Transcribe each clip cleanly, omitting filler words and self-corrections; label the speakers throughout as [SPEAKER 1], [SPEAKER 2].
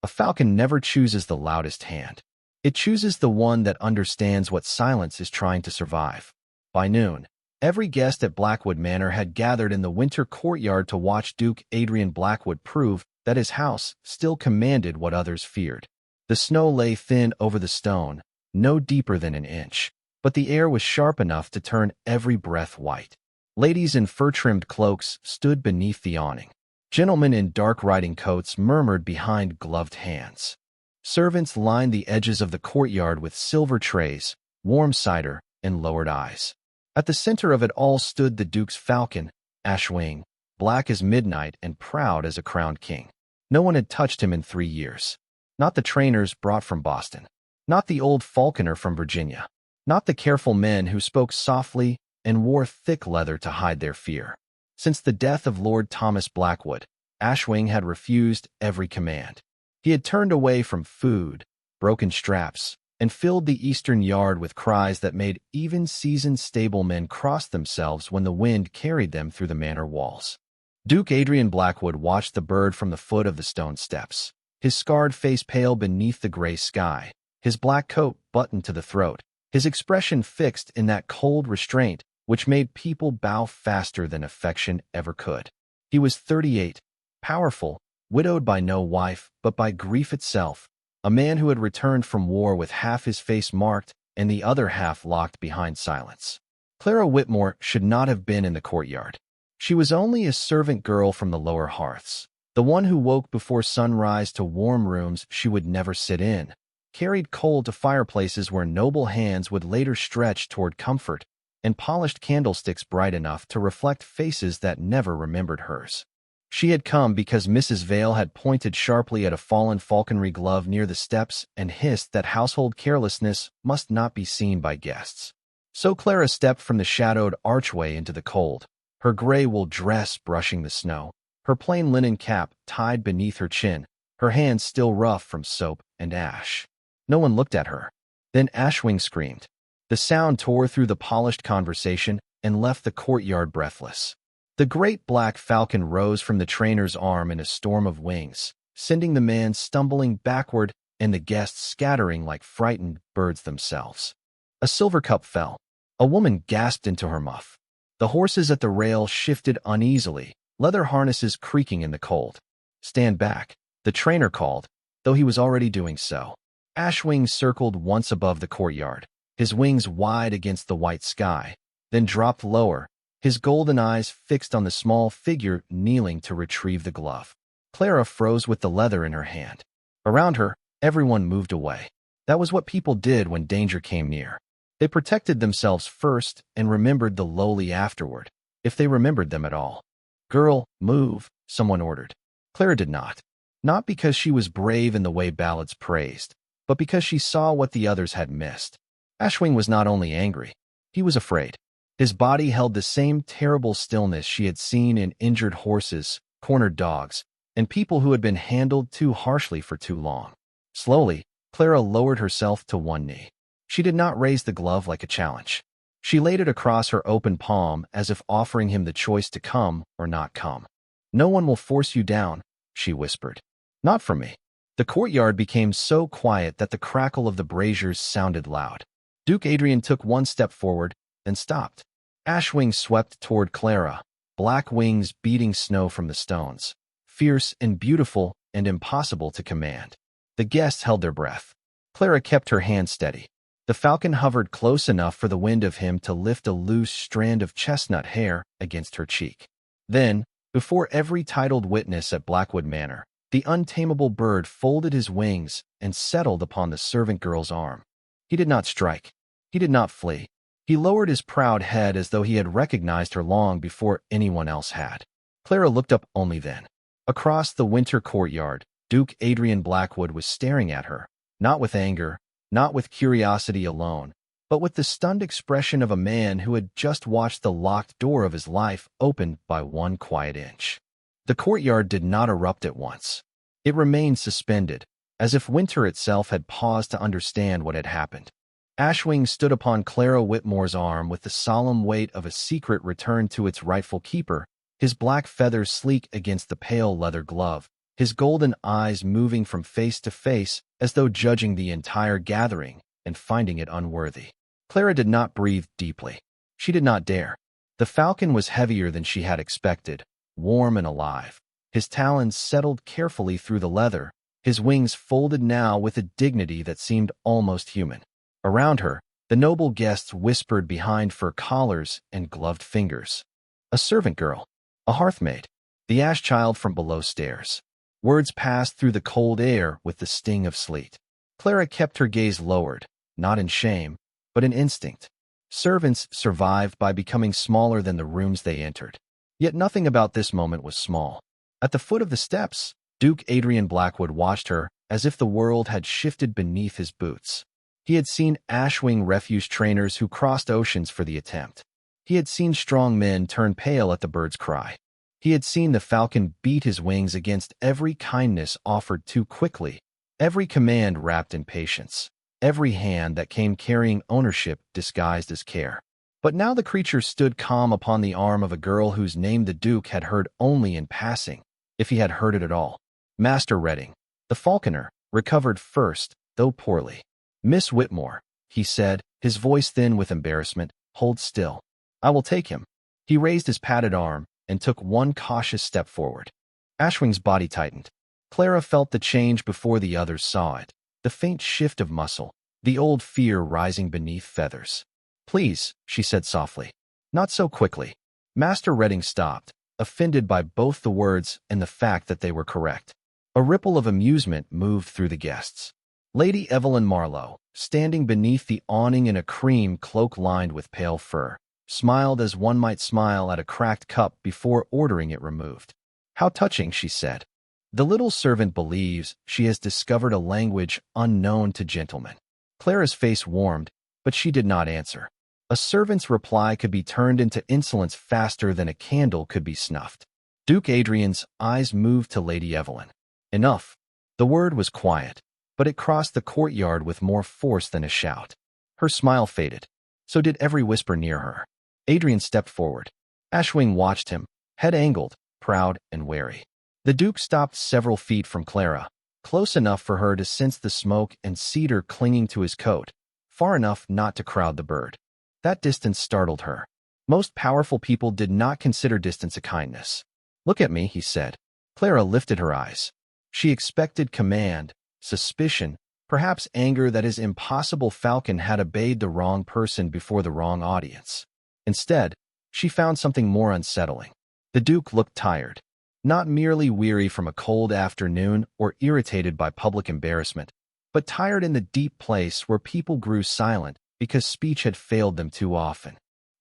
[SPEAKER 1] A falcon never chooses the loudest hand. It chooses the one that understands what silence is trying to survive. By noon, every guest at Blackwood Manor had gathered in the winter courtyard to watch Duke Adrian Blackwood prove that his house still commanded what others feared. The snow lay thin over the stone, no deeper than an inch, but the air was sharp enough to turn every breath white. Ladies in fur-trimmed cloaks stood beneath the awning. Gentlemen in dark riding coats murmured behind gloved hands. Servants lined the edges of the courtyard with silver trays, warm cider, and lowered eyes. At the center of it all stood the Duke's falcon, Ashwing, black as midnight and proud as a crowned king. No one had touched him in 3 years. Not the trainers brought from Boston. Not the old falconer from Virginia. Not the careful men who spoke softly and wore thick leather to hide their fear. Since the death of Lord Thomas Blackwood, Ashwing had refused every command. He had turned away from food, broken straps, and filled the eastern yard with cries that made even seasoned stablemen cross themselves when the wind carried them through the manor walls. Duke Adrian Blackwood watched the bird from the foot of the stone steps, his scarred face pale beneath the gray sky, his black coat buttoned to the throat, his expression fixed in that cold restraint which made people bow faster than affection ever could. He was 38, powerful, widowed by no wife, but by grief itself, a man who had returned from war with half his face marked and the other half locked behind silence. Clara Whitmore should not have been in the courtyard. She was only a servant girl from the lower hearths, the one who woke before sunrise to warm rooms she would never sit in, carried coal to fireplaces where noble hands would later stretch toward comfort, and polished candlesticks bright enough to reflect faces that never remembered hers. She had come because Mrs. Vale had pointed sharply at a fallen falconry glove near the steps and hissed that household carelessness must not be seen by guests. So Clara stepped from the shadowed archway into the cold, her gray wool dress brushing the snow, her plain linen cap tied beneath her chin, her hands still rough from soap and ash. No one looked at her. Then Ashwing screamed. The sound tore through the polished conversation and left the courtyard breathless. The great black falcon rose from the trainer's arm in a storm of wings, sending the man stumbling backward and the guests scattering like frightened birds themselves. A silver cup fell. A woman gasped into her muff. The horses at the rail shifted uneasily, leather harnesses creaking in the cold. "Stand back," the trainer called, though he was already doing so. Ashwing circled once above the courtyard, his wings wide against the white sky, then dropped lower, his golden eyes fixed on the small figure kneeling to retrieve the glove. Clara froze with the leather in her hand. Around her, everyone moved away. That was what people did when danger came near. They protected themselves first and remembered the lowly afterward, if they remembered them at all. "Girl, move," someone ordered. Clara did not. Not because she was brave in the way ballads praised, but because she saw what the others had missed. Ashwing was not only angry, he was afraid. His body held the same terrible stillness she had seen in injured horses, cornered dogs, and people who had been handled too harshly for too long. Slowly, Clara lowered herself to one knee. She did not raise the glove like a challenge. She laid it across her open palm as if offering him the choice to come or not come. "No one will force you down," she whispered. "Not from me." The courtyard became so quiet that the crackle of the braziers sounded loud. Duke Adrian took one step forward, then stopped. Ashwing swept toward Clara, black wings beating snow from the stones, fierce and beautiful and impossible to command. The guests held their breath. Clara kept her hand steady. The falcon hovered close enough for the wind of him to lift a loose strand of chestnut hair against her cheek. Then, before every titled witness at Blackwood Manor, the untamable bird folded his wings and settled upon the servant girl's arm. He did not strike. He did not flee. He lowered his proud head as though he had recognized her long before anyone else had. Clara looked up only then. Across the winter courtyard, Duke Adrian Blackwood was staring at her, not with anger, not with curiosity alone, but with the stunned expression of a man who had just watched the locked door of his life opened by one quiet inch. The courtyard did not erupt at once. It remained suspended, as if winter itself had paused to understand what had happened. Ashwing stood upon Clara Whitmore's arm with the solemn weight of a secret returned to its rightful keeper, his black feathers sleek against the pale leather glove, his golden eyes moving from face to face as though judging the entire gathering and finding it unworthy. Clara did not breathe deeply. She did not dare. The falcon was heavier than she had expected, warm and alive. His talons settled carefully through the leather, his wings folded now with a dignity that seemed almost human. Around her, the noble guests whispered behind fur collars and gloved fingers. A servant girl, a hearth maid, the ash child from below stairs. Words passed through the cold air with the sting of sleet. Clara kept her gaze lowered, not in shame, but in instinct. Servants survived by becoming smaller than the rooms they entered. Yet nothing about this moment was small. At the foot of the steps, Duke Adrian Blackwood watched her as if the world had shifted beneath his boots. He had seen Ashwing refuse trainers who crossed oceans for the attempt. He had seen strong men turn pale at the bird's cry. He had seen the falcon beat his wings against every kindness offered too quickly, every command wrapped in patience, every hand that came carrying ownership disguised as care. But now the creature stood calm upon the arm of a girl whose name the Duke had heard only in passing, if he had heard it at all. Master Redding, the falconer, recovered first, though poorly. "Miss Whitmore," he said, his voice thin with embarrassment, "hold still. I will take him." He raised his padded arm and took one cautious step forward. Ashwing's body tightened. Clara felt the change before the others saw it, the faint shift of muscle, the old fear rising beneath feathers. "Please," she said softly. "Not so quickly." Master Redding stopped, offended by both the words and the fact that they were correct. A ripple of amusement moved through the guests. Lady Evelyn Marlowe, standing beneath the awning in a cream cloak lined with pale fur, smiled as one might smile at a cracked cup before ordering it removed. "How touching," she said. "The little servant believes she has discovered a language unknown to gentlemen." Clara's face warmed, but she did not answer. A servant's reply could be turned into insolence faster than a candle could be snuffed. Duke Adrian's eyes moved to Lady Evelyn. Enough. The word was quiet, but it crossed the courtyard with more force than a shout. Her smile faded. So did every whisper near her. Adrian stepped forward. Ashwing watched him, head angled, proud and wary. The Duke stopped several feet from Clara, close enough for her to sense the smoke and cedar clinging to his coat, far enough not to crowd the bird. That distance startled her. Most powerful people did not consider distance a kindness. "Look at me," he said. Clara lifted her eyes. She expected command, suspicion, perhaps anger that his impossible falcon had obeyed the wrong person before the wrong audience. Instead, she found something more unsettling. The Duke looked tired, not merely weary from a cold afternoon or irritated by public embarrassment, but tired in the deep place where people grew silent because speech had failed them too often.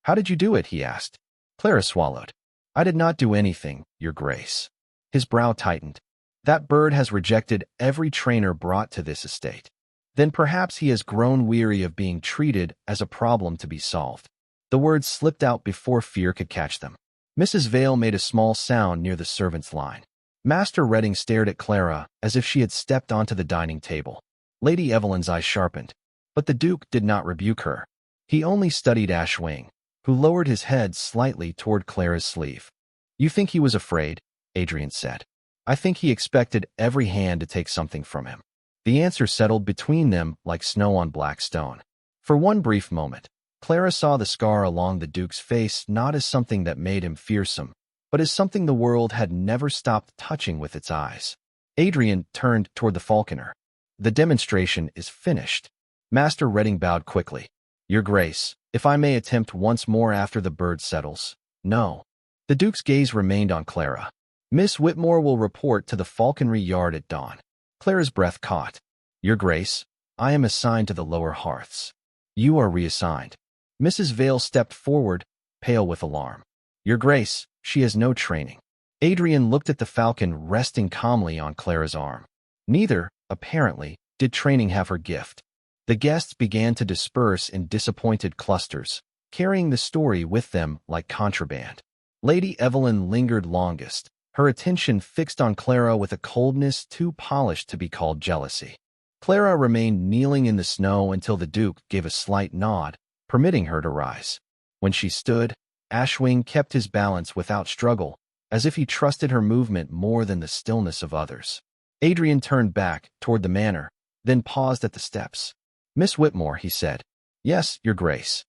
[SPEAKER 1] "How did you do it?" he asked. Clara swallowed. "I did not do anything, Your Grace." His brow tightened. "That bird has rejected every trainer brought to this estate. Then perhaps he has grown weary of being treated as a problem to be solved." The words slipped out before fear could catch them. Mrs. Vale made a small sound near the servants' line. Master Redding stared at Clara as if she had stepped onto the dining table. Lady Evelyn's eyes sharpened, but the Duke did not rebuke her. He only studied Ashwing, who lowered his head slightly toward Clara's sleeve. "You think he was afraid?" Adrian said. "I think he expected every hand to take something from him." The answer settled between them like snow on black stone. For one brief moment, Clara saw the scar along the Duke's face not as something that made him fearsome, but as something the world had never stopped touching with its eyes. Adrian turned toward the falconer. "The demonstration is finished." Master Redding bowed quickly. "Your Grace, if I may attempt once more after the bird settles." "No." The Duke's gaze remained on Clara. "Miss Whitmore will report to the falconry yard at dawn." Clara's breath caught. "Your Grace, I am assigned to the lower hearths." "You are reassigned." Mrs. Vale stepped forward, pale with alarm. "Your Grace, she has no training." Adrian looked at the falcon resting calmly on Clara's arm. Neither, apparently, did training have her gift. The guests began to disperse in disappointed clusters, carrying the story with them like contraband. Lady Evelyn lingered longest, her attention fixed on Clara with a coldness too polished to be called jealousy. Clara remained kneeling in the snow until the Duke gave a slight nod, permitting her to rise. When she stood, Ashwing kept his balance without struggle, as if he trusted her movement more than the stillness of others. Adrian turned back toward the manor, then paused at the steps. "Miss Whitmore," he said. "Yes, Your Grace."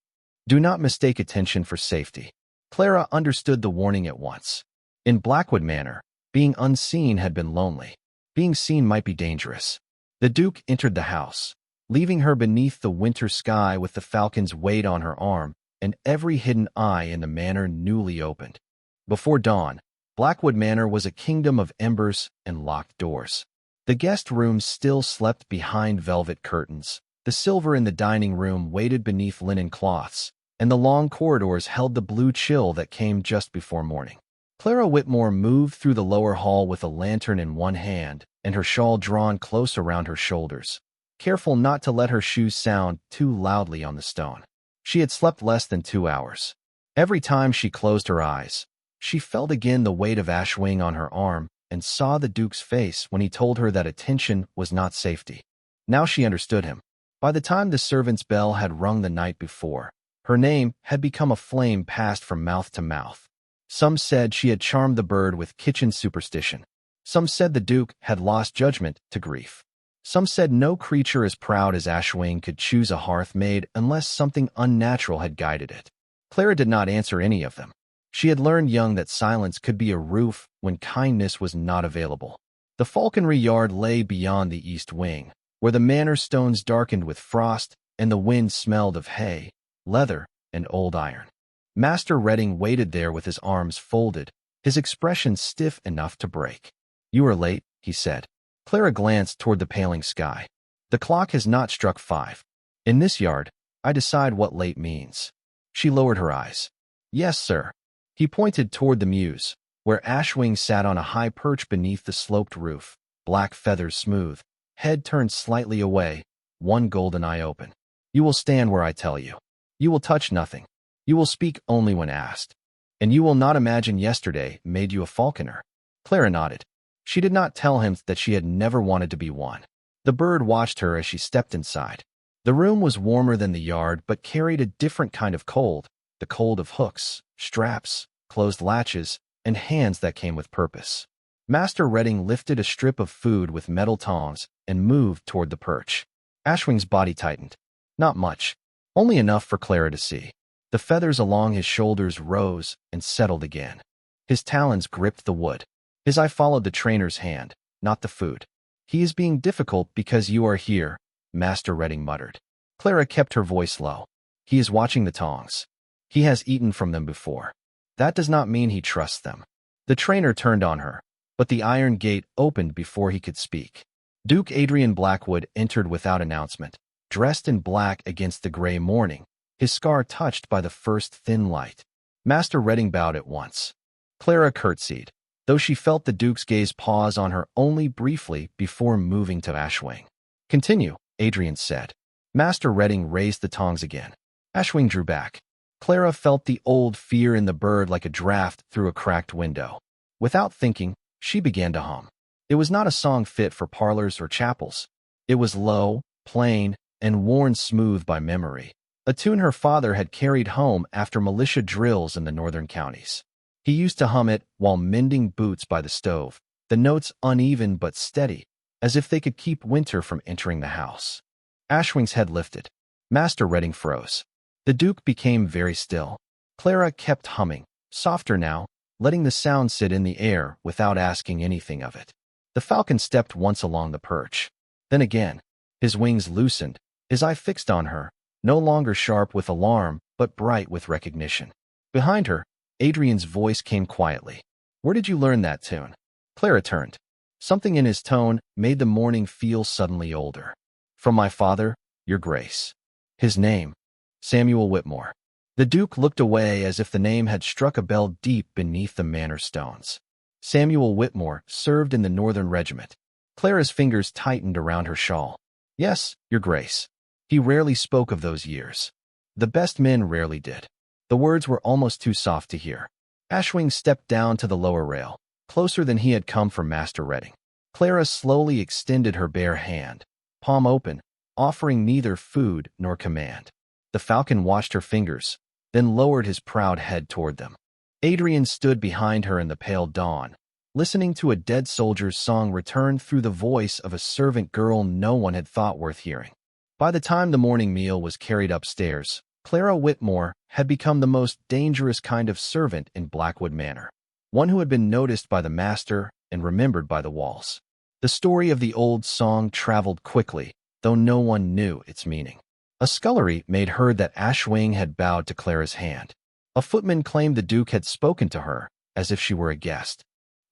[SPEAKER 1] "Do not mistake attention for safety." Clara understood the warning at once. In Blackwood Manor, being unseen had been lonely. Being seen might be dangerous. The Duke entered the house, leaving her beneath the winter sky with the falcon's weight on her arm and every hidden eye in the manor newly opened. Before dawn, Blackwood Manor was a kingdom of embers and locked doors. The guest rooms still slept behind velvet curtains. The silver in the dining room waited beneath linen cloths, and the long corridors held the blue chill that came just before morning. Clara Whitmore moved through the lower hall with a lantern in one hand and her shawl drawn close around her shoulders, careful not to let her shoes sound too loudly on the stone. She had slept less than 2 hours. Every time she closed her eyes, she felt again the weight of Ashwing on her arm and saw the Duke's face when he told her that attention was not safety. Now she understood him. By the time the servant's bell had rung the night before, her name had become a flame passed from mouth to mouth. Some said she had charmed the bird with kitchen superstition. Some said the Duke had lost judgment to grief. Some said no creature as proud as Ashwing could choose a hearth maid unless something unnatural had guided it. Clara did not answer any of them. She had learned young that silence could be a roof when kindness was not available. The falconry yard lay beyond the east wing, where the manor stones darkened with frost and the wind smelled of hay, leather, and old iron. Master Redding waited there with his arms folded, his expression stiff enough to break. "You are late," he said. Clara glanced toward the paling sky. "The clock has not struck 5. In this yard, I decide what late means." She lowered her eyes. "Yes, sir." He pointed toward the mews, where Ashwing sat on a high perch beneath the sloped roof, black feathers smooth, head turned slightly away, one golden eye open. "You will stand where I tell you. You will touch nothing. You will speak only when asked. And you will not imagine yesterday made you a falconer." Clara nodded. She did not tell him that she had never wanted to be one. The bird watched her as she stepped inside. The room was warmer than the yard but carried a different kind of cold, the cold of hooks, straps, closed latches, and hands that came with purpose. Master Redding lifted a strip of food with metal tongs and moved toward the perch. Ashwing's body tightened. Not much, only enough for Clara to see. The feathers along his shoulders rose and settled again. His talons gripped the wood. His eye followed the trainer's hand, not the food. "He is being difficult because you are here," Master Redding muttered. Clara kept her voice low. "He is watching the tongs. He has eaten from them before. That does not mean he trusts them." The trainer turned on her, but the iron gate opened before he could speak. Duke Adrian Blackwood entered without announcement, dressed in black against the gray morning, his scar touched by the first thin light. Master Redding bowed at once. Clara curtsied, though she felt the Duke's gaze pause on her only briefly before moving to Ashwing. "Continue," Adrian said. Master Redding raised the tongs again. Ashwing drew back. Clara felt the old fear in the bird like a draft through a cracked window. Without thinking, she began to hum. It was not a song fit for parlors or chapels. It was low, plain, and worn smooth by memory, a tune her father had carried home after militia drills in the northern counties. He used to hum it while mending boots by the stove, the notes uneven but steady, as if they could keep winter from entering the house. Ashwing's head lifted. Master Redding froze. The Duke became very still. Clara kept humming, softer now, letting the sound sit in the air without asking anything of it. The falcon stepped once along the perch. Then again, his wings loosened, his eye fixed on her, no longer sharp with alarm, but bright with recognition. Behind her, Adrian's voice came quietly. "Where did you learn that tune?" Clara turned. Something in his tone made the morning feel suddenly older. "From my father, Your Grace." His name, Samuel Whitmore. The Duke looked away as if the name had struck a bell deep beneath the manor stones. Samuel Whitmore served in the Northern Regiment. Clara's fingers tightened around her shawl. "Yes, Your Grace." He rarely spoke of those years. The best men rarely did. The words were almost too soft to hear. Ashwing stepped down to the lower rail, closer than he had come from Master Redding. Clara slowly extended her bare hand, palm open, offering neither food nor command. The falcon watched her fingers, then lowered his proud head toward them. Adrian stood behind her in the pale dawn, listening to a dead soldier's song return through the voice of a servant girl no one had thought worth hearing. By the time the morning meal was carried upstairs, Clara Whitmore had become the most dangerous kind of servant in Blackwood Manor, one who had been noticed by the master and remembered by the walls. The story of the old song traveled quickly, though no one knew its meaning. A scullery maid heard that Ashwing had bowed to Clara's hand. A footman claimed the Duke had spoken to her, as if she were a guest.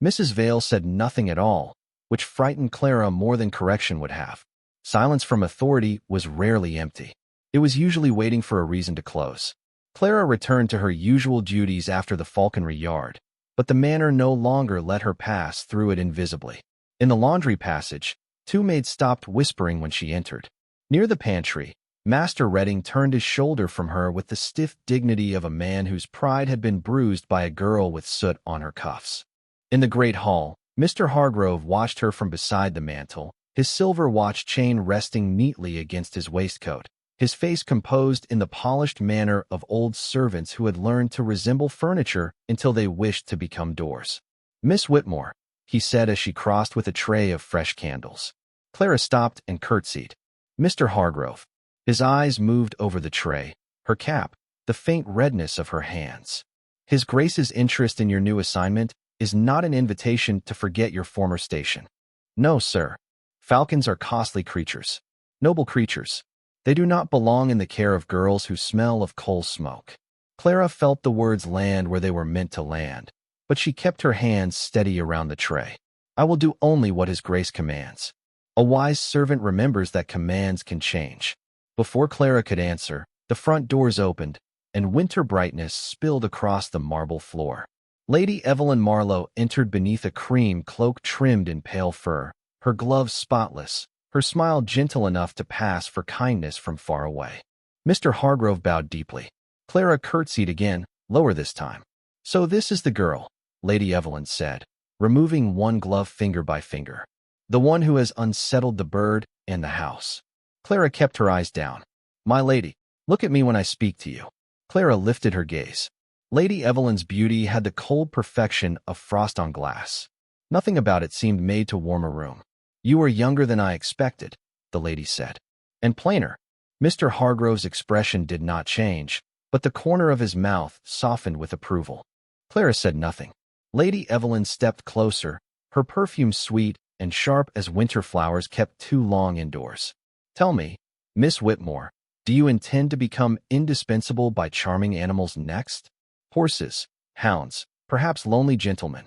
[SPEAKER 1] Mrs. Vale said nothing at all, which frightened Clara more than correction would have. Silence from authority was rarely empty. It was usually waiting for a reason to close. Clara returned to her usual duties after the falconry yard, but the manor no longer let her pass through it invisibly. In the laundry passage, two maids stopped whispering when she entered. Near the pantry, Master Redding turned his shoulder from her with the stiff dignity of a man whose pride had been bruised by a girl with soot on her cuffs. In the great hall, Mr. Hargrove watched her from beside the mantel, his silver watch chain resting neatly against his waistcoat, his face composed in the polished manner of old servants who had learned to resemble furniture until they wished to become doors. "Miss Whitmore," he said as she crossed with a tray of fresh candles. Clara stopped and curtsied. "Mr. Hargrove." His eyes moved over the tray, her cap, the faint redness of her hands. "His Grace's interest in your new assignment is not an invitation to forget your former station. No, sir. Falcons are costly creatures, noble creatures. They do not belong in the care of girls who smell of coal smoke." Clara felt the words land where they were meant to land, but she kept her hands steady around the tray. "I will do only what His Grace commands." A wise servant remembers that commands can change. Before Clara could answer, the front doors opened, and winter brightness spilled across the marble floor. Lady Evelyn Marlowe entered beneath a cream cloak trimmed in pale fur, her gloves spotless, her smile gentle enough to pass for kindness from far away. Mr. Hargrove bowed deeply. Clara curtsied again, lower this time. "So this is the girl," Lady Evelyn said, removing one glove finger by finger. "The one who has unsettled the bird and the house." Clara kept her eyes down. "My lady, look at me when I speak to you." Clara lifted her gaze. Lady Evelyn's beauty had the cold perfection of frost on glass. Nothing about it seemed made to warm a room. "You are younger than I expected," the lady said. "And plainer." Mr. Hargrove's expression did not change, but the corner of his mouth softened with approval. Clara said nothing. Lady Evelyn stepped closer, her perfume sweet and sharp as winter flowers kept too long indoors. "Tell me, Miss Whitmore, do you intend to become indispensable by charming animals next? Horses, hounds, perhaps lonely gentlemen."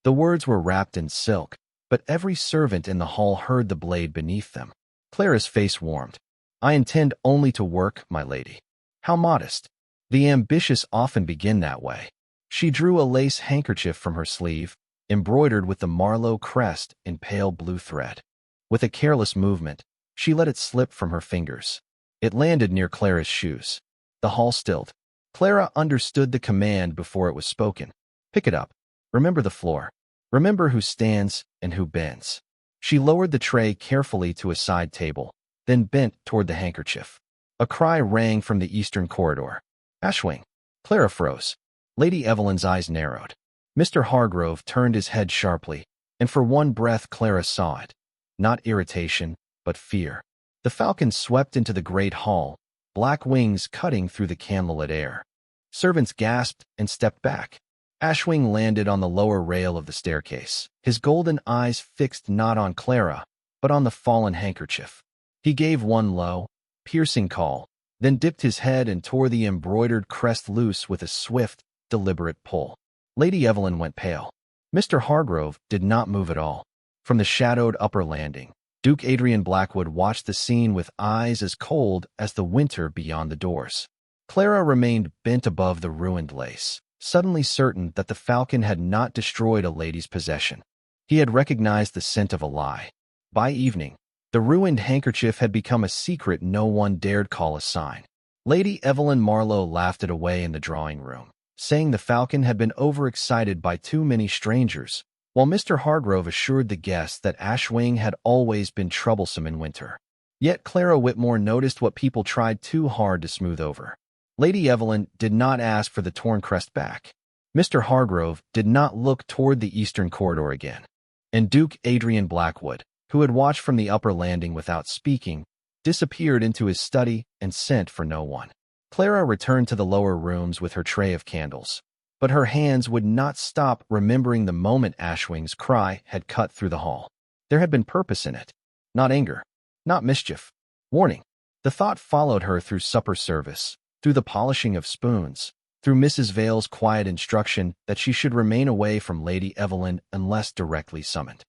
[SPEAKER 1] The words were wrapped in silk, but every servant in the hall heard the blade beneath them. Clara's face warmed. "I intend only to work, my lady." How modest. The ambitious often begin that way. She drew a lace handkerchief from her sleeve, embroidered with the Marlowe crest in pale blue thread. With a careless movement, she let it slip from her fingers. It landed near Clara's shoes. The hall stilled. Clara understood the command before it was spoken. "Pick it up. Remember the floor. Remember who stands and who bends." She lowered the tray carefully to a side table, then bent toward the handkerchief. A cry rang from the eastern corridor. "Ashwing!" Clara froze. Lady Evelyn's eyes narrowed. Mr. Hargrove turned his head sharply, and for one breath Clara saw it. Not irritation, but fear. The falcon swept into the great hall, black wings cutting through the candlelit air. Servants gasped and stepped back. Ashwing landed on the lower rail of the staircase, his golden eyes fixed not on Clara, but on the fallen handkerchief. He gave one low, piercing call, then dipped his head and tore the embroidered crest loose with a swift, deliberate pull. Lady Evelyn went pale. Mr. Hargrove did not move at all. From the shadowed upper landing, Duke Adrian Blackwood watched the scene with eyes as cold as the winter beyond the doors. Clara remained bent above the ruined lace, suddenly certain that the falcon had not destroyed a lady's possession. He had recognized the scent of a lie. By evening, the ruined handkerchief had become a secret no one dared call a sign. Lady Evelyn Marlowe laughed it away in the drawing room, saying the falcon had been overexcited by too many strangers, while Mr. Hargrove assured the guests that Ashwing had always been troublesome in winter. Yet Clara Whitmore noticed what people tried too hard to smooth over. Lady Evelyn did not ask for the torn crest back. Mr. Hargrove did not look toward the eastern corridor again, and Duke Adrian Blackwood, who had watched from the upper landing without speaking, disappeared into his study and sent for no one. Clara returned to the lower rooms with her tray of candles, but her hands would not stop remembering the moment Ashwing's cry had cut through the hall. There had been purpose in it, not anger, not mischief, warning. The thought followed her through supper service, through the polishing of spoons, through Mrs. Vale's quiet instruction that she should remain away from Lady Evelyn unless directly summoned.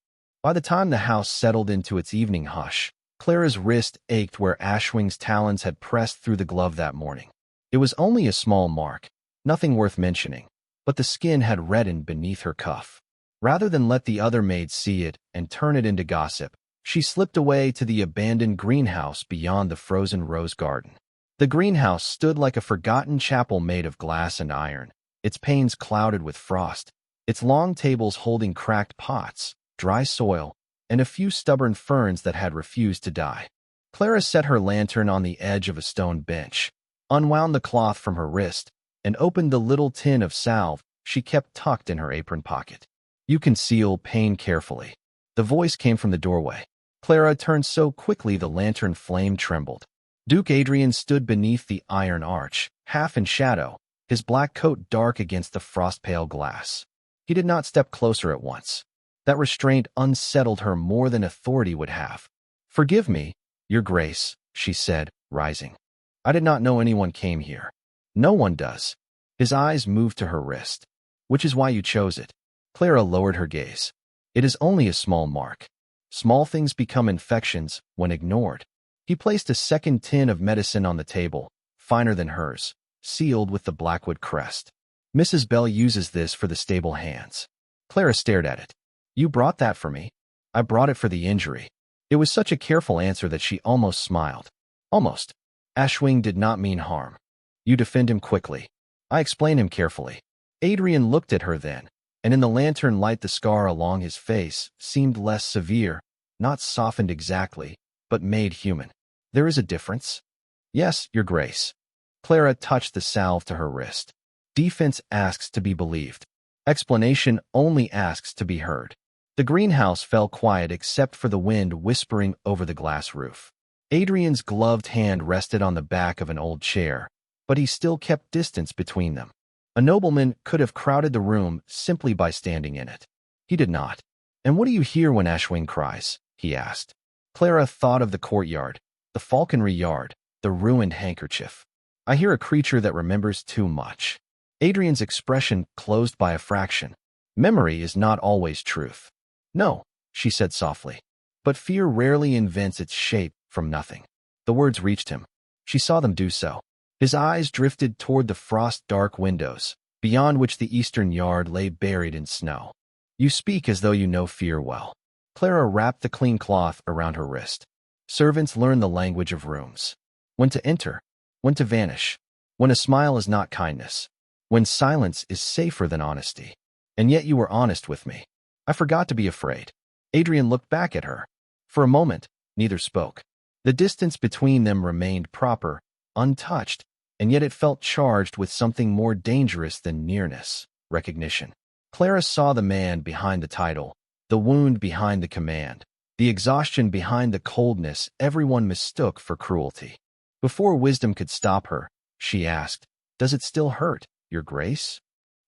[SPEAKER 1] By the time the house settled into its evening hush, Clara's wrist ached where Ashwing's talons had pressed through the glove that morning. It was only a small mark, nothing worth mentioning, but the skin had reddened beneath her cuff. Rather than let the other maids see it and turn it into gossip, she slipped away to the abandoned greenhouse beyond the frozen rose garden. The greenhouse stood like a forgotten chapel made of glass and iron, its panes clouded with frost, its long tables holding cracked pots, dry soil, and a few stubborn ferns that had refused to die. Clara set her lantern on the edge of a stone bench, unwound the cloth from her wrist, and opened the little tin of salve she kept tucked in her apron pocket. "You conceal pain carefully." The voice came from the doorway. Clara turned so quickly the lantern flame trembled. Duke Adrian stood beneath the iron arch, half in shadow, his black coat dark against the frost-pale glass. He did not step closer at once. That restraint unsettled her more than authority would have. "Forgive me, Your Grace," she said, rising. "I did not know anyone came here." "No one does." His eyes moved to her wrist. "Which is why you chose it." Clara lowered her gaze. "It is only a small mark. Small things become infections when ignored." He placed a second tin of medicine on the table, finer than hers, sealed with the Blackwood crest. "Mrs. Bell uses this for the stable hands." Clara stared at it. "You brought that for me?" "I brought it for the injury." It was such a careful answer that she almost smiled. "Almost." Ashwing did not mean harm. "You defend him quickly." "I explain him carefully." Adrian looked at her then, and in the lantern light the scar along his face seemed less severe, not softened exactly, but made human. "There is a difference?" "Yes, Your Grace." Clara touched the salve to her wrist. "Defense asks to be believed. Explanation only asks to be heard." The greenhouse fell quiet except for the wind whispering over the glass roof. Adrian's gloved hand rested on the back of an old chair, but he still kept distance between them. A nobleman could have crowded the room simply by standing in it. He did not. "And what do you hear when Ashwing cries?" he asked. Clara thought of the courtyard, the falconry yard, the ruined handkerchief. "I hear a creature that remembers too much." Adrian's expression closed by a fraction. "Memory is not always truth." "No," she said softly. "But fear rarely invents its shape from nothing." The words reached him. She saw them do so. His eyes drifted toward the frost-dark windows, beyond which the eastern yard lay buried in snow. "You speak as though you know fear well." Clara wrapped the clean cloth around her wrist. "Servants learn the language of rooms. When to enter, when to vanish, when a smile is not kindness, when silence is safer than honesty. And yet you were honest with me. I forgot to be afraid." Adrian looked back at her. For a moment, neither spoke. The distance between them remained proper, untouched, and yet it felt charged with something more dangerous than nearness, recognition. Clara saw the man behind the title, the wound behind the command, the exhaustion behind the coldness everyone mistook for cruelty. Before wisdom could stop her, she asked, "Does it still hurt, Your Grace?"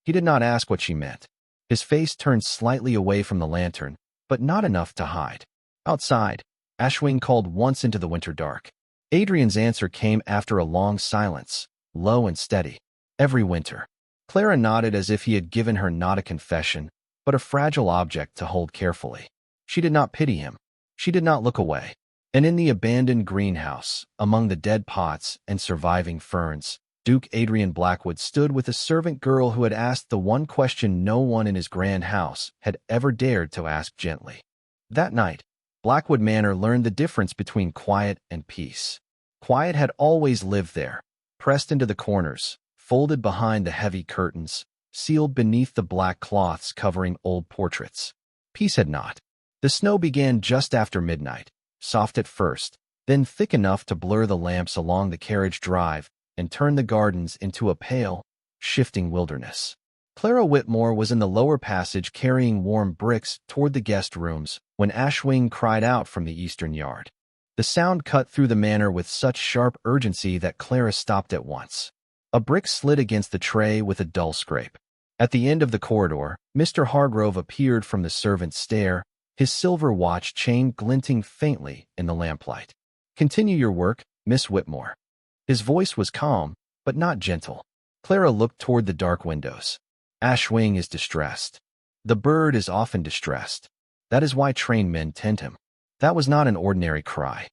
[SPEAKER 1] He did not ask what she meant. His face turned slightly away from the lantern, but not enough to hide. "Outside," Ashwing called once into the winter dark. Adrian's answer came after a long silence, low and steady. "Every winter." Clara nodded as if he had given her not a confession, but a fragile object to hold carefully. She did not pity him. She did not look away. And in the abandoned greenhouse, among the dead pots and surviving ferns, Duke Adrian Blackwood stood with a servant girl who had asked the one question no one in his grand house had ever dared to ask gently. That night, Blackwood Manor learned the difference between quiet and peace. Quiet had always lived there, pressed into the corners, folded behind the heavy curtains, sealed beneath the black cloths covering old portraits. Peace had not. The snow began just after midnight, soft at first, then thick enough to blur the lamps along the carriage drive and turn the gardens into a pale, shifting wilderness. Clara Whitmore was in the lower passage carrying warm bricks toward the guest rooms when Ashwing cried out from the eastern yard. The sound cut through the manor with such sharp urgency that Clara stopped at once. A brick slid against the tray with a dull scrape. At the end of the corridor, Mr. Hargrove appeared from the servant's stair, his silver watch chain glinting faintly in the lamplight. "Continue your work, Miss Whitmore." His voice was calm, but not gentle. Clara looked toward the dark windows. "Ashwing is distressed. The bird is often distressed. That is why trained men tend him." That was not an ordinary cry.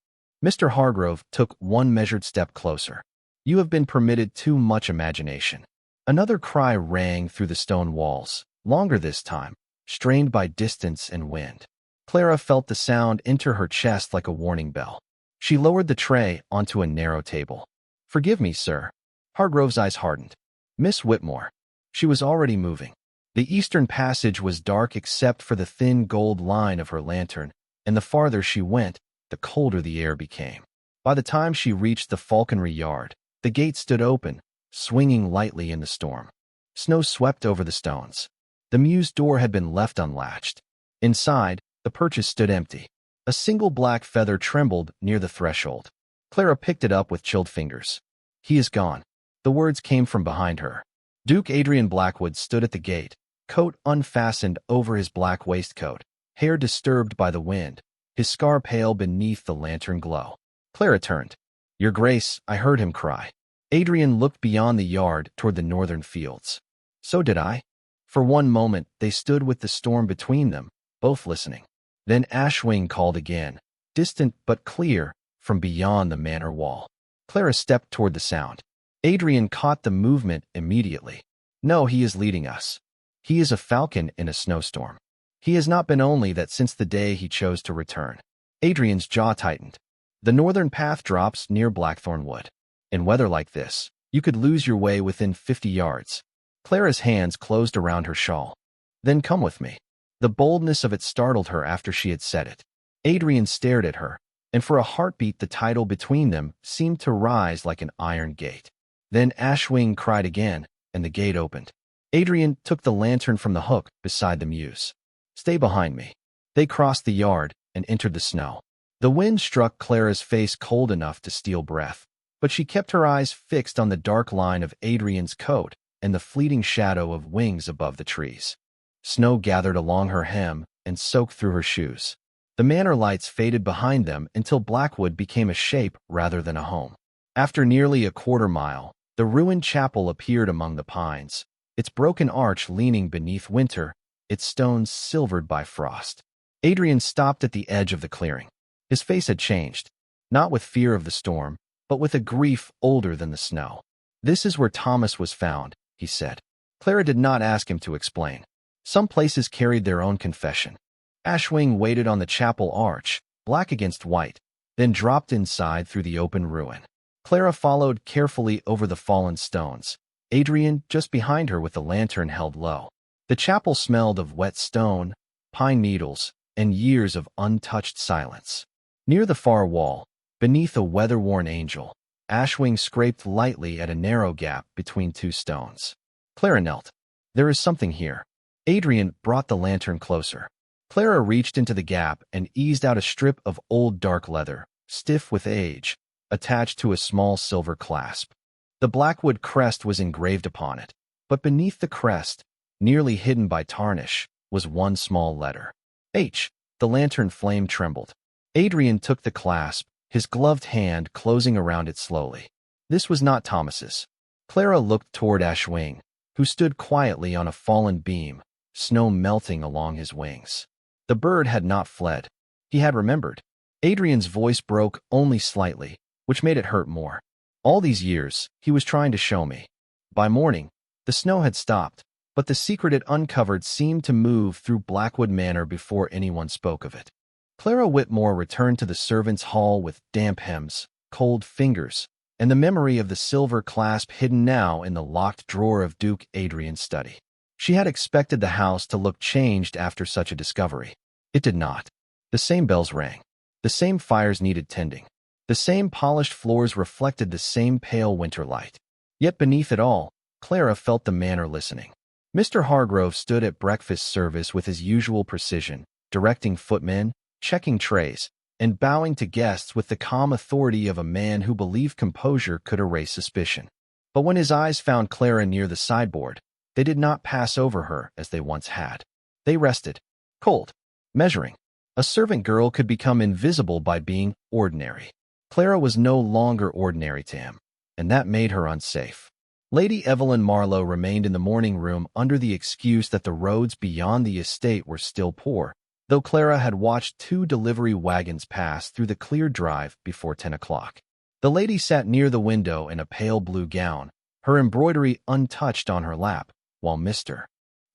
[SPEAKER 1] Mr. Hargrove took one measured step closer. "You have been permitted too much imagination." Another cry rang through the stone walls, longer this time, strained by distance and wind. Clara felt the sound enter her chest like a warning bell. She lowered the tray onto a narrow table. "Forgive me, sir." Hargrove's eyes hardened. "Miss Whitmore." She was already moving. The eastern passage was dark except for the thin gold line of her lantern, and the farther she went, the colder the air became. By the time she reached the falconry yard, the gate stood open, swinging lightly in the storm. Snow swept over the stones. The mews door had been left unlatched. Inside, the perches stood empty. A single black feather trembled near the threshold. Clara picked it up with chilled fingers. "He is gone." The words came from behind her. Duke Adrian Blackwood stood at the gate, coat unfastened over his black waistcoat, hair disturbed by the wind, his scar pale beneath the lantern glow. Clara turned. "Your Grace," I heard him cry. Adrian looked beyond the yard toward the northern fields. So did I. For one moment, they stood with the storm between them, both listening. Then Ashwing called again, distant but clear, from beyond the manor wall. Clara stepped toward the sound. Adrian caught the movement immediately. "No, he is leading us. He is a falcon in a snowstorm. He has not been only that since the day he chose to return." Adrian's jaw tightened. "The northern path drops near Blackthorn Wood. In weather like this, you could lose your way within 50 yards. Clara's hands closed around her shawl. "Then come with me." The boldness of it startled her after she had said it. Adrian stared at her, and for a heartbeat the title between them seemed to rise like an iron gate. Then Ashwing cried again, and the gate opened. Adrian took the lantern from the hook beside the mews. "Stay behind me." They crossed the yard and entered the snow. The wind struck Clara's face cold enough to steal breath, but she kept her eyes fixed on the dark line of Adrian's coat and the fleeting shadow of wings above the trees. Snow gathered along her hem and soaked through her shoes. The manor lights faded behind them until Blackwood became a shape rather than a home. After nearly a quarter-mile, the ruined chapel appeared among the pines, its broken arch leaning beneath winter, its stones silvered by frost. Adrian stopped at the edge of the clearing. His face had changed, not with fear of the storm, but with a grief older than the snow. "This is where Thomas was found," he said. Clara did not ask him to explain. Some places carried their own confession. Ashwing waited on the chapel arch, black against white, then dropped inside through the open ruin. Clara followed carefully over the fallen stones, Adrian just behind her with the lantern held low. The chapel smelled of wet stone, pine needles, and years of untouched silence. Near the far wall, beneath a weather-worn angel, Ashwing scraped lightly at a narrow gap between two stones. Clara knelt. "There is something here." Adrian brought the lantern closer. Clara reached into the gap and eased out a strip of old dark leather, stiff with age, attached to a small silver clasp. The Blackwood crest was engraved upon it, but beneath the crest, nearly hidden by tarnish, was one small letter. H. The lantern flame trembled. Adrian took the clasp, his gloved hand closing around it slowly. This was not Thomas's. Clara looked toward Ashwing, who stood quietly on a fallen beam, snow melting along his wings. The bird had not fled. He had remembered. Adrian's voice broke only slightly, which made it hurt more. "All these years, he was trying to show me." By morning, the snow had stopped, but the secret it uncovered seemed to move through Blackwood Manor before anyone spoke of it. Clara Whitmore returned to the servants' hall with damp hems, cold fingers, and the memory of the silver clasp hidden now in the locked drawer of Duke Adrian's study. She had expected the house to look changed after such a discovery. It did not. The same bells rang. The same fires needed tending. The same polished floors reflected the same pale winter light. Yet beneath it all, Clara felt the manor listening. Mr. Hargrove stood at breakfast service with his usual precision, directing footmen, checking trays, and bowing to guests with the calm authority of a man who believed composure could erase suspicion. But when his eyes found Clara near the sideboard, they did not pass over her as they once had. They rested, cold, measuring. A servant girl could become invisible by being ordinary. Clara was no longer ordinary to him, and that made her unsafe. Lady Evelyn Marlowe remained in the morning room under the excuse that the roads beyond the estate were still poor, though Clara had watched 2 delivery wagons pass through the clear drive before 10 o'clock. The lady sat near the window in a pale blue gown, her embroidery untouched on her lap, while Mr.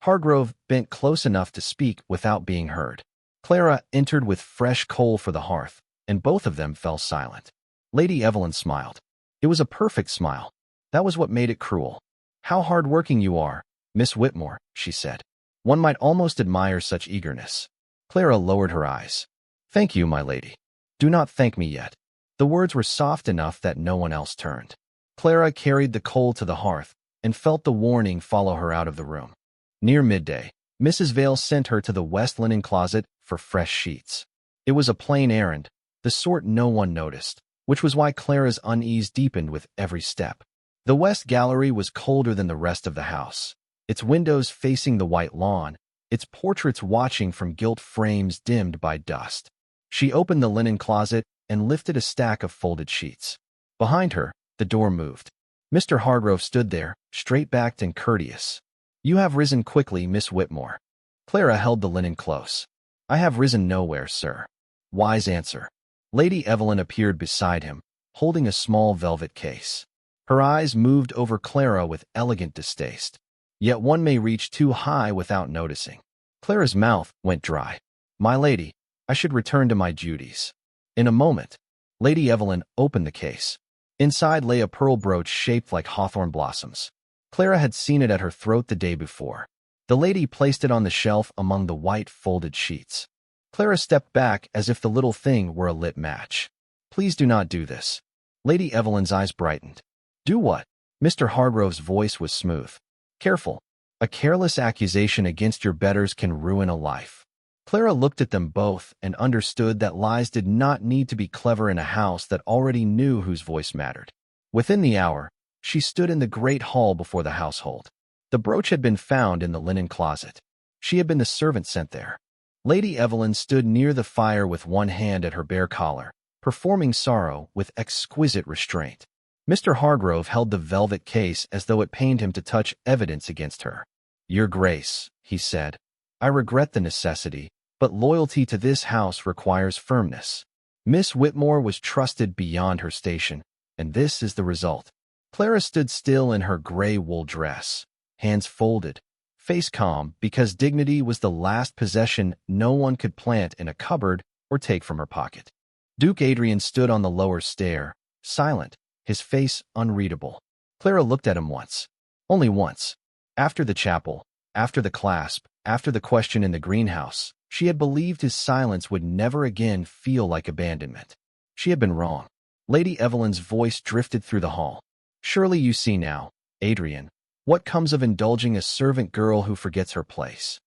[SPEAKER 1] Hargrove bent close enough to speak without being heard. Clara entered with fresh coal for the hearth, and both of them fell silent. Lady Evelyn smiled. It was a perfect smile. That was what made it cruel. "How hard-working you are, Miss Whitmore," she said. "One might almost admire such eagerness." Clara lowered her eyes. "Thank you, my lady. Do not thank me yet." The words were soft enough that no one else turned. Clara carried the coal to the hearth and felt the warning follow her out of the room. Near midday, Mrs. Vale sent her to the west linen closet for fresh sheets. It was a plain errand, the sort no one noticed, which was why Clara's unease deepened with every step. The west gallery was colder than the rest of the house, its windows facing the white lawn, its portraits watching from gilt frames dimmed by dust. She opened the linen closet and lifted a stack of folded sheets. Behind her, the door moved. Mr. Hargrove stood there, straight-backed and courteous. "You have risen quickly, Miss Whitmore." Clara held the linen close. "I have risen nowhere, sir." Wise answer. Lady Evelyn appeared beside him, holding a small velvet case. Her eyes moved over Clara with elegant distaste. Yet one may reach too high without noticing. Clara's mouth went dry. "My lady, I should return to my duties." In a moment, Lady Evelyn opened the case. Inside lay a pearl brooch shaped like hawthorn blossoms. Clara had seen it at her throat the day before. The lady placed it on the shelf among the white folded sheets. Clara stepped back as if the little thing were a lit match. "Please do not do this." Lady Evelyn's eyes brightened. "Do what?" Mr. Hargrove's voice was smooth. "Careful. A careless accusation against your betters can ruin a life." Clara looked at them both and understood that lies did not need to be clever in a house that already knew whose voice mattered. Within the hour, she stood in the great hall before the household. The brooch had been found in the linen closet. She had been the servant sent there. Lady Evelyn stood near the fire with one hand at her bare collar, performing sorrow with exquisite restraint. Mr. Hargrove held the velvet case as though it pained him to touch evidence against her. "Your Grace," he said, "I regret the necessity, but loyalty to this house requires firmness. Miss Whitmore was trusted beyond her station, and this is the result." Clara stood still in her gray wool dress, hands folded, face calm, because dignity was the last possession no one could plant in a cupboard or take from her pocket. Duke Adrian stood on the lower stair, silent, his face unreadable. Clara looked at him once. Only once. After the chapel, after the clasp, after the question in the greenhouse, she had believed his silence would never again feel like abandonment. She had been wrong. Lady Evelyn's voice drifted through the hall. "Surely you see now, Adrian, what comes of indulging a servant girl who forgets her place."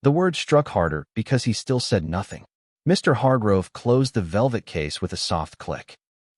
[SPEAKER 1] The word struck harder because he still said nothing. Mr. Hargrove closed the velvet case with a soft click.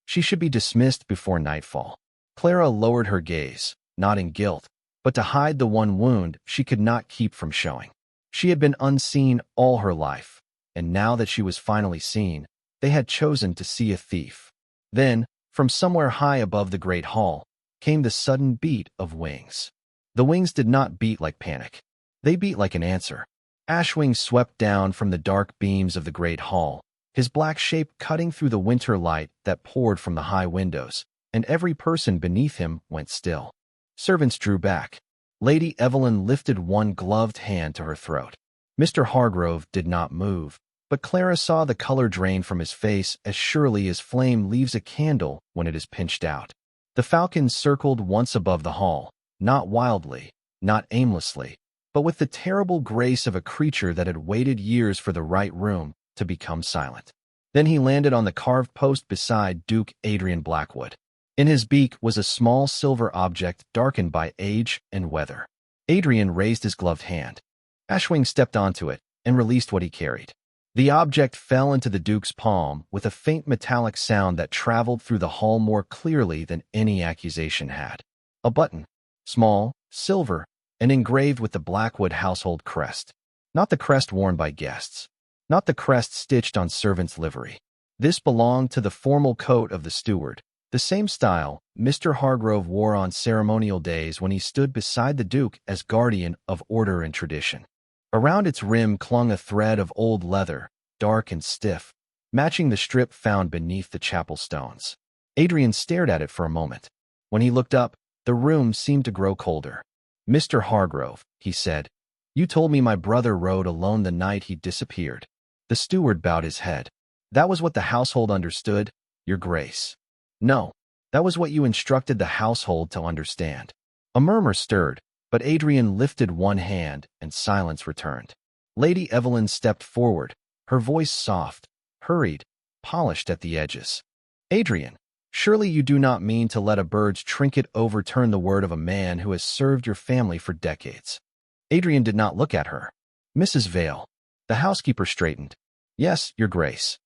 [SPEAKER 1] She should be dismissed before nightfall. Clara lowered her gaze, not in guilt, but to hide the one wound she could not keep from showing. She had been unseen all her life, and now that she was finally seen, they had chosen to see a thief. Then, from somewhere high above the great hall, came the sudden beat of wings. The wings did not beat like panic. They beat like an answer. Ashwing swept down from the dark beams of the great hall, his black shape cutting through the winter light that poured from the high windows, and every person beneath him went still. Servants drew back. Lady Evelyn lifted one gloved hand to her throat. Mr. Hargrove did not move, but Clara saw the color drain from his face as surely as flame leaves a candle when it is pinched out. The Falcon circled once above the hall, not wildly, not aimlessly, but with the terrible grace of a creature that had waited years for the right room to become silent. Then he landed on the carved post beside Duke Adrian Blackwood. In his beak was a small silver object darkened by age and weather. Adrian raised his gloved hand. Ashwing stepped onto it and released what he carried. The object fell into the Duke's palm with a faint metallic sound that traveled through the hall more clearly than any accusation had. A button, small, silver, and engraved with the Blackwood household crest. Not the crest worn by guests. Not the crest stitched on servants' livery. This belonged to the formal coat of the steward, the same style Mr. Hargrove wore on ceremonial days when he stood beside the Duke as guardian of order and tradition. Around its rim clung a thread of old leather, dark and stiff, matching the strip found beneath the chapel stones. Adrian stared at it for a moment. When he looked up, the room seemed to grow colder. "Mr. Hargrove," he said, "you told me my brother rode alone the night he disappeared." The steward bowed his head. "That was what the household understood, Your Grace." "No, that was what you instructed the household to understand." A murmur stirred, but Adrian lifted one hand and silence returned. Lady Evelyn stepped forward, her voice soft, hurried, polished at the edges. "Adrian, surely you do not mean to let a bird's trinket overturn the word of a man who has served your family for decades." Adrian did not look at her. "Mrs. Vale." The housekeeper straightened. "Yes, Your Grace."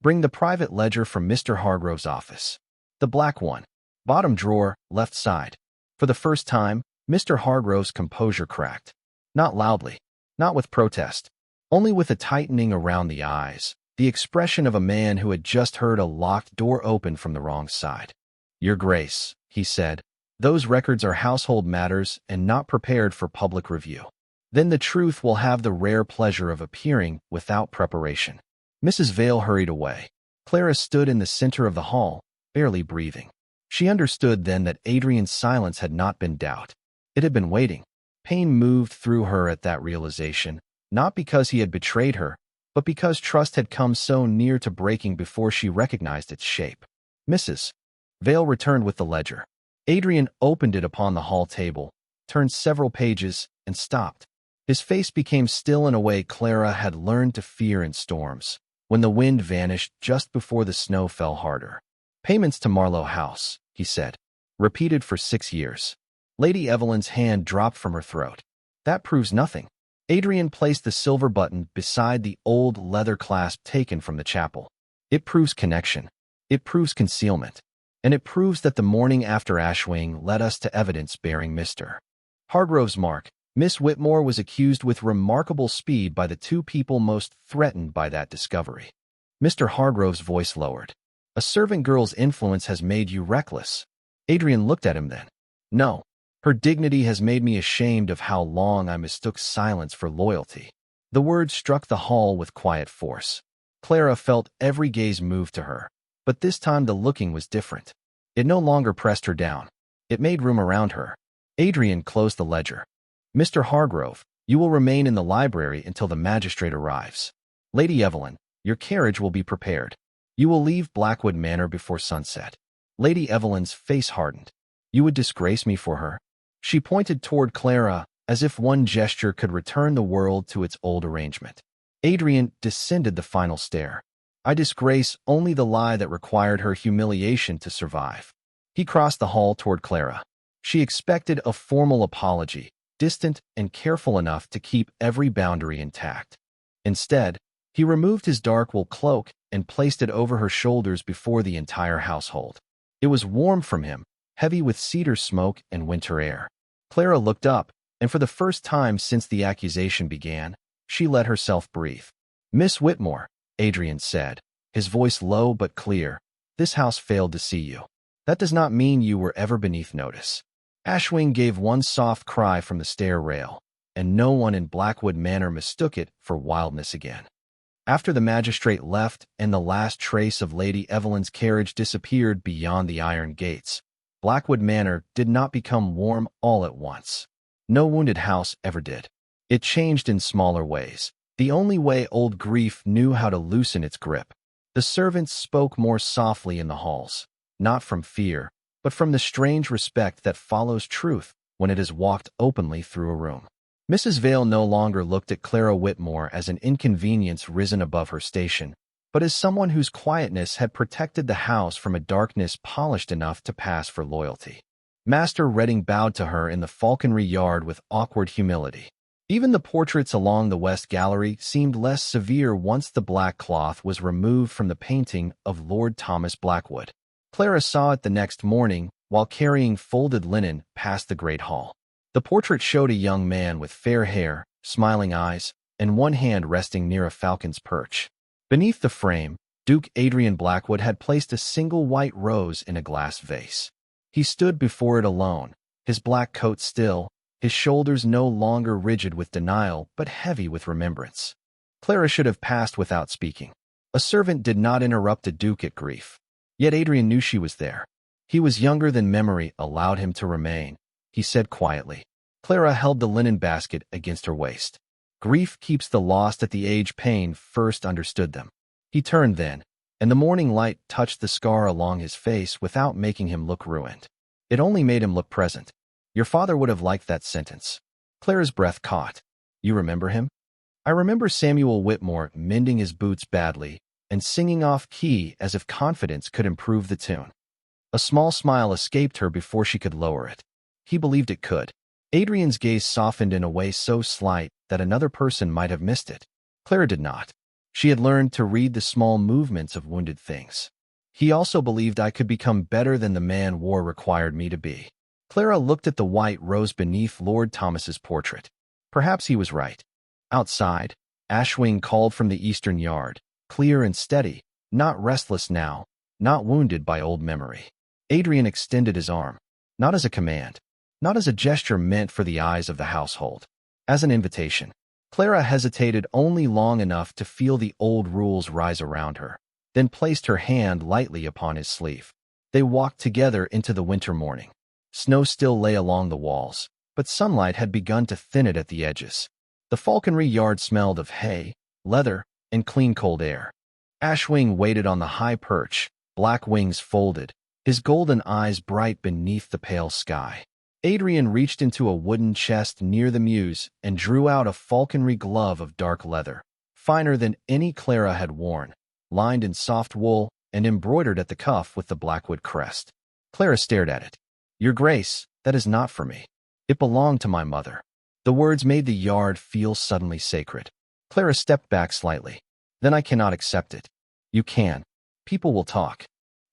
[SPEAKER 1] "Bring the private ledger from Mr. Hargrove's office. The black one. Bottom drawer, left side." For the first time, Mr. Hargrove's composure cracked. Not loudly, not with protest, only with a tightening around the eyes, the expression of a man who had just heard a locked door open from the wrong side. "Your Grace," he said, "those records are household matters and not prepared for public review. Then the truth will have the rare pleasure of appearing without preparation." Mrs. Vale hurried away. Clara stood in the center of the hall, barely breathing. She understood then that Adrian's silence had not been doubt. It had been waiting. Pain moved through her at that realization, not because he had betrayed her, but because trust had come so near to breaking before she recognized its shape. Mrs. Vale returned with the ledger. Adrian opened it upon the hall table, turned several pages, and stopped. His face became still in a way Clara had learned to fear in storms, when the wind vanished just before the snow fell harder. "Payments to Marlowe House," he said, "repeated for 6 years." Lady Evelyn's hand dropped from her throat. "That proves nothing." Adrian placed the silver button beside the old leather clasp taken from the chapel. "It proves connection. It proves concealment. And it proves that the morning after Ashwing led us to evidence bearing Mr. Hargrove's mark. Miss Whitmore was accused with remarkable speed by the two people most threatened by that discovery." Mr. Hargrove's voice lowered. "A servant girl's influence has made you reckless." Adrian looked at him then. "No. Her dignity has made me ashamed of how long I mistook silence for loyalty." The words struck the hall with quiet force. Clara felt every gaze move to her, but this time the looking was different. It no longer pressed her down. It made room around her. Adrian closed the ledger. "Mr. Hargrove, you will remain in the library until the magistrate arrives. Lady Evelyn, your carriage will be prepared. You will leave Blackwood Manor before sunset." Lady Evelyn's face hardened. "You would disgrace me for her?" She pointed toward Clara, as if one gesture could return the world to its old arrangement. Adrian descended the final stair. "I disgrace only the lie that required her humiliation to survive." He crossed the hall toward Clara. She expected a formal apology, distant and careful enough to keep every boundary intact. Instead, he removed his dark wool cloak and placed it over her shoulders before the entire household. It was warm from him, heavy with cedar smoke and winter air. Clara looked up, and for the first time since the accusation began, she let herself breathe. "Miss Whitmore," Adrian said, his voice low but clear, "this house failed to see you. That does not mean you were ever beneath notice." Ashwing gave one soft cry from the stair rail, and no one in Blackwood Manor mistook it for wildness again. After the magistrate left and the last trace of Lady Evelyn's carriage disappeared beyond the iron gates, Blackwood Manor did not become warm all at once. No wounded house ever did. It changed in smaller ways, the only way old grief knew how to loosen its grip. The servants spoke more softly in the halls, not from fear, but from the strange respect that follows truth when it is walked openly through a room. Mrs. Vale no longer looked at Clara Whitmore as an inconvenience risen above her station, but as someone whose quietness had protected the house from a darkness polished enough to pass for loyalty. Master Redding bowed to her in the falconry yard with awkward humility. Even the portraits along the west gallery seemed less severe once the black cloth was removed from the painting of Lord Thomas Blackwood. Clara saw it the next morning while carrying folded linen past the great hall. The portrait showed a young man with fair hair, smiling eyes, and one hand resting near a falcon's perch. Beneath the frame, Duke Adrian Blackwood had placed a single white rose in a glass vase. He stood before it alone, his black coat still, his shoulders no longer rigid with denial but heavy with remembrance. Clara should have passed without speaking. A servant did not interrupt the Duke at grief. Yet Adrian knew she was there. He was younger than memory allowed him to remain, he said quietly. Clara held the linen basket against her waist. Grief keeps the lost at the age pain first understood them. He turned then, and the morning light touched the scar along his face without making him look ruined. It only made him look present. Your father would have liked that sentence. Clara's breath caught. You remember him? I remember Samuel Whitmore mending his boots badly and singing off-key as if confidence could improve the tune. A small smile escaped her before she could lower it. He believed it could. Adrian's gaze softened in a way so slight that another person might have missed it. Clara did not. She had learned to read the small movements of wounded things. He also believed I could become better than the man war required me to be. Clara looked at the white rose beneath Lord Thomas's portrait. Perhaps he was right. Outside, Ashwing called from the eastern yard, clear and steady, not restless now, not wounded by old memory. Adrian extended his arm, not as a command, not as a gesture meant for the eyes of the household, as an invitation. Clara hesitated only long enough to feel the old rules rise around her, then placed her hand lightly upon his sleeve. They walked together into the winter morning. Snow still lay along the walls, but sunlight had begun to thin it at the edges. The falconry yard smelled of hay, leather, and clean cold air. Ashwing waited on the high perch, black wings folded, his golden eyes bright beneath the pale sky. Adrian reached into a wooden chest near the mews and drew out a falconry glove of dark leather, finer than any Clara had worn, lined in soft wool and embroidered at the cuff with the Blackwood crest. Clara stared at it. Your Grace, that is not for me. It belonged to my mother. The words made the yard feel suddenly sacred. Clara stepped back slightly. Then I cannot accept it. You can. People will talk.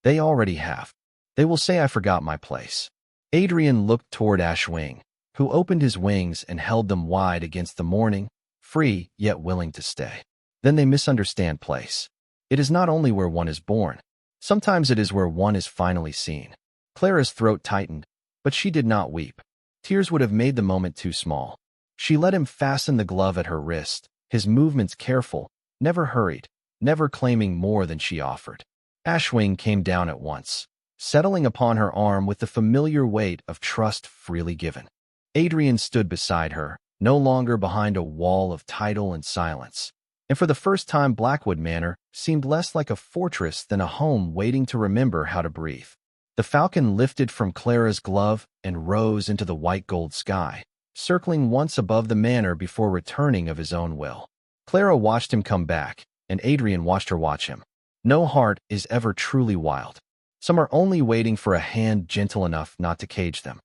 [SPEAKER 1] They already have. They will say I forgot my place. Adrian looked toward Ashwing, who opened his wings and held them wide against the morning, free yet willing to stay. Then they misunderstand place. It is not only where one is born. Sometimes it is where one is finally seen. Clara's throat tightened, but she did not weep. Tears would have made the moment too small. She let him fasten the glove at her wrist, his movements careful, never hurried, never claiming more than she offered. Ashwing came down at once, settling upon her arm with the familiar weight of trust freely given. Adrian stood beside her, no longer behind a wall of title and silence. And for the first time Blackwood Manor seemed less like a fortress than a home waiting to remember how to breathe. The falcon lifted from Clara's glove and rose into the white gold sky, circling once above the manor before returning of his own will. Clara watched him come back, and Adrian watched her watch him. No heart is ever truly wild. Some are only waiting for a hand gentle enough not to cage them.